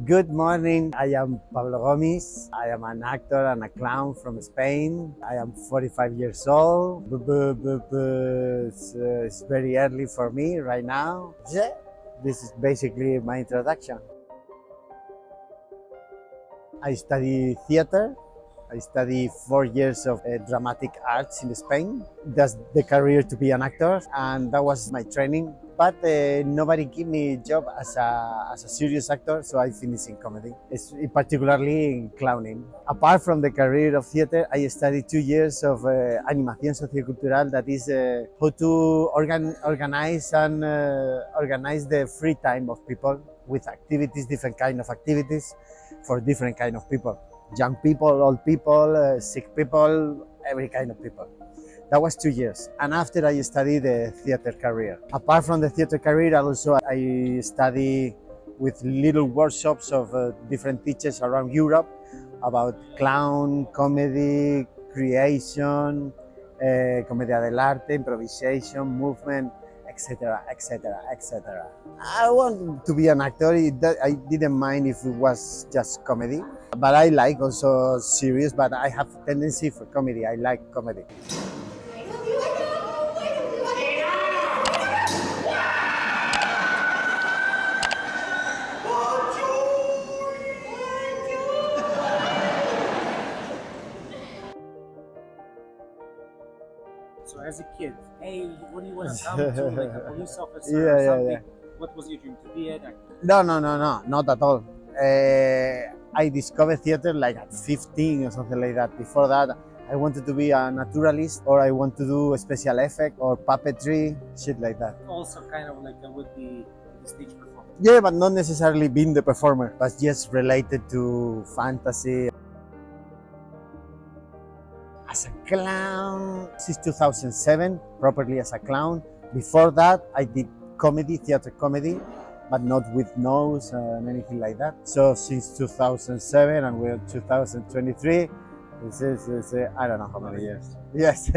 Good morning. I am Pablo Gomis. I am an actor and a clown from Spain. I am 45 years old. It's very early for me right now. Yeah. This is basically my introduction. I study theater. I study 4 years of dramatic arts in Spain. That's the career to be an actor, and that was my training. But nobody gave me a job as a serious actor, so I finished in comedy, particularly in clowning. Apart from the career of theater, I studied 2 years of animación sociocultural, that is how to organize the free time of people with activities, different kind of activities for different kind of people. Young people, old people, sick people, every kind of people. That was 2 years. And after I studied the theater career. Apart from the theater career, also I study with little workshops of different teachers around Europe about clown, comedy, creation, commedia dell'arte, improvisation, movement, etc., etc., etc. I want to be an actor. I didn't mind if it was just comedy, but I like also serious. But I have a tendency for comedy. I like comedy. So as a kid, hey, what do you want to come to? Like a police officer Yeah, or yeah, something? yeah. What was your dream? To be an actor? No, not at all. I discovered theater like at 15 or something like that. Before that, I wanted to be a naturalist, or I want to do a special effect or puppetry, shit like that. Also kind of like with the stage performance. Yeah, but not necessarily being the performer, but just related to fantasy. As a clown, since 2007, properly as a clown. Before that, I did comedy, theater comedy, but not with nose and anything like that. So since 2007, and we're 2023, this is I don't know how many years. Yes.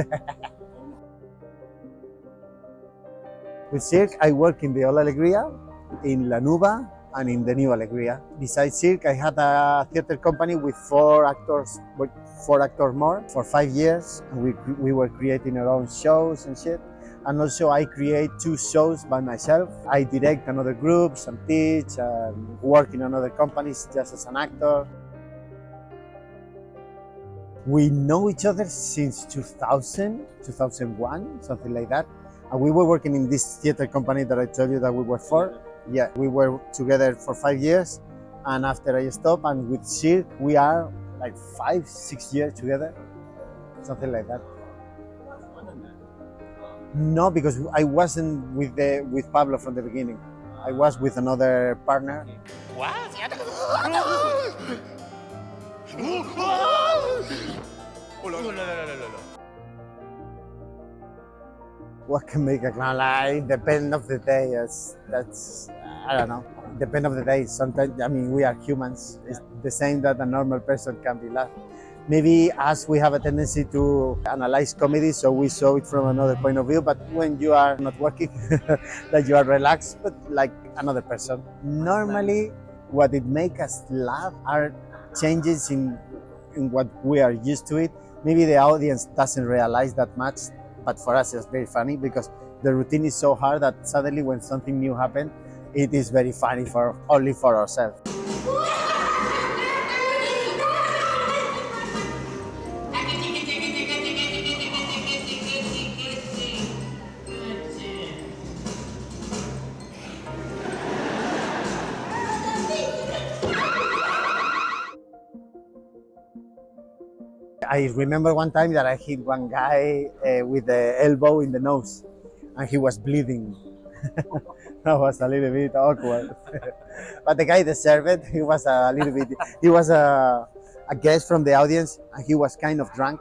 With Cirque, I work in the old Alegria, in La Nuba, and in the new Alegria. Besides Cirque, I had a theater company with four actors more for 5 years. And we were creating our own shows and shit. And also I create 2 shows by myself. I direct another groups and teach and work in another companies just as an actor. We know each other since 2000, 2001, something like that. And we were working in this theater company that I told you that we worked for. Yeah, we were together for 5 years. And after I stopped, and with Cirque, we are like 5, 6 years together, something like that. No, because I wasn't with Pablo from the beginning. I was with another partner. What? What can make a clown lie? Depend of the day. That's I don't know. Depend of the day. Sometimes, I mean, we are humans. It's the same that a normal person can be laughed. Maybe us, we have a tendency to analyze comedy, so we saw it from another point of view. But when you are not working, that you are relaxed, but like another person. Normally, what it makes us laugh are changes in what we are used to it. Maybe the audience doesn't realize that much, but for us it's very funny because the routine is so hard that suddenly when something new happens, it is very funny only for ourselves. I remember one time that I hit one guy with the elbow in the nose, and he was bleeding. That was a little bit awkward. But the guy deserved it. He was a little bit, he was a guest from the audience, and he was kind of drunk.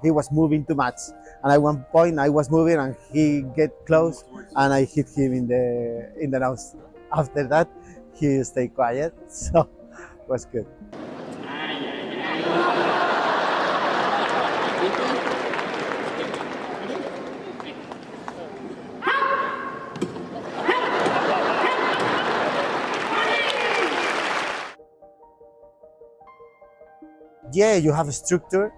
He was moving too much. And at one point I was moving and he get close and I hit him in the nose. After that, he stayed quiet, so it was good. Yeah, you have a structure.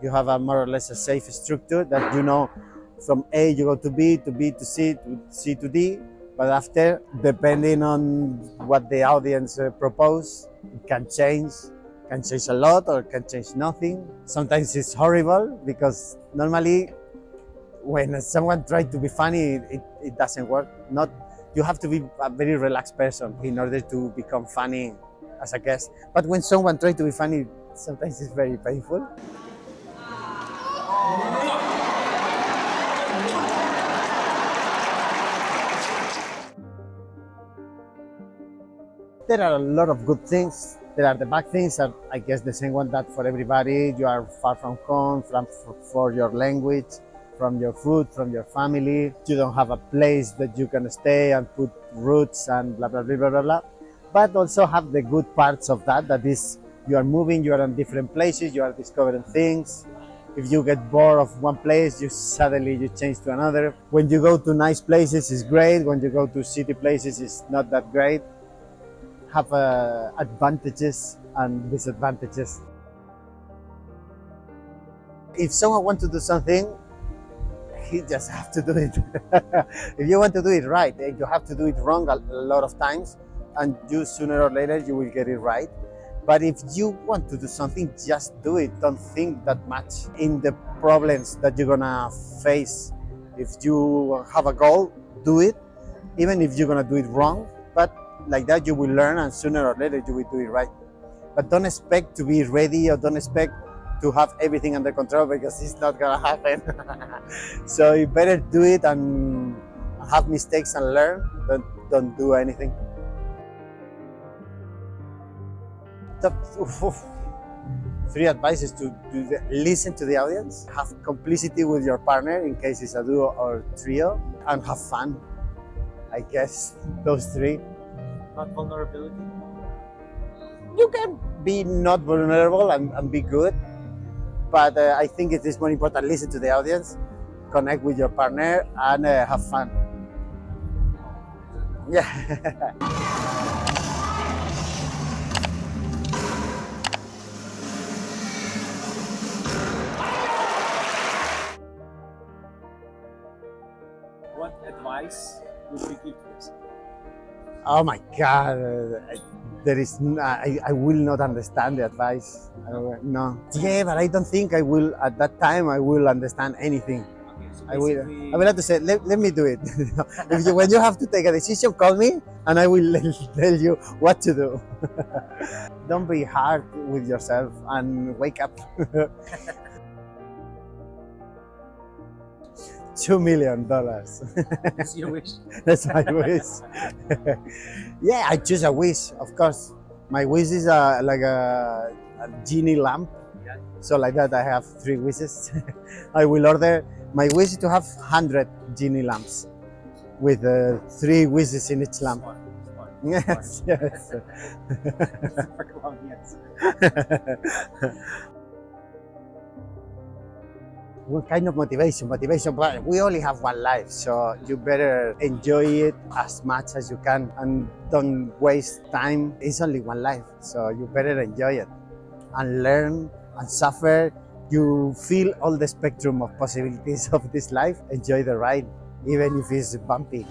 You have a more or less a safe structure that you know from A you go to B to B to C to D. But after, depending on what the audience propose, it can change a lot or can change nothing. Sometimes it's horrible because normally when someone tries to be funny, it doesn't work. Not you have to be a very relaxed person in order to become funny as a guest. But when someone tries to be funny, sometimes it's very painful. There are a lot of good things. There are the bad things, are, I guess, the same one that for everybody. You are far from home, for your language, from your food, from your family. You don't have a place that you can stay and put roots and blah, blah, blah, blah, blah, blah. But also have the good parts of that, that is, you are moving, you are in different places, you are discovering things. If you get bored of one place, you suddenly you change to another. When you go to nice places, it's great. When you go to city places, it's not that great. Have advantages and disadvantages. If someone wants to do something, he just have to do it. If you want to do it right, you have to do it wrong a lot of times, and you sooner or later you will get it right. But if you want to do something, just do it. Don't think that much in the problems that you're gonna face. If you have a goal, do it, even if you're gonna do it wrong. But like that, you will learn, and sooner or later you will do it right. But don't expect to be ready, or don't expect to have everything under control, because it's not gonna happen. So you better do it and have mistakes and learn. Don't do anything. Three advices to listen to the audience, have complicity with your partner in case it's a duo or trio, and have fun. I guess those three. Not vulnerability. You can be not vulnerable and be good, but I think it is more important, listen to the audience, connect with your partner, and have fun. Yeah. What advice would you give to yourself? Oh my God, there is. I will not understand the advice. No. Yeah, but I don't think I will. At that time, I will understand anything. Okay, so I will. basically, I will have to say, let me do it. If you, when you have to take a decision, call me, and I will tell you what to do. Don't be hard with yourself and wake up. $2 million. it's your wish. That's my wish. Yeah, I choose a wish, of course. My wish is like a genie lamp. Yeah. So like that, I have 3 wishes. I will order. My wish is to have 100 genie lamps with 3 wishes in each lamp. Smart, smart, Yes, smart. yes. Super clown, yes. What kind of motivation? Motivation, but we only have one life, so you better enjoy it as much as you can and don't waste time. It's only one life, so you better enjoy it and learn and suffer. You feel all the spectrum of possibilities of this life. Enjoy the ride, even if it's bumpy.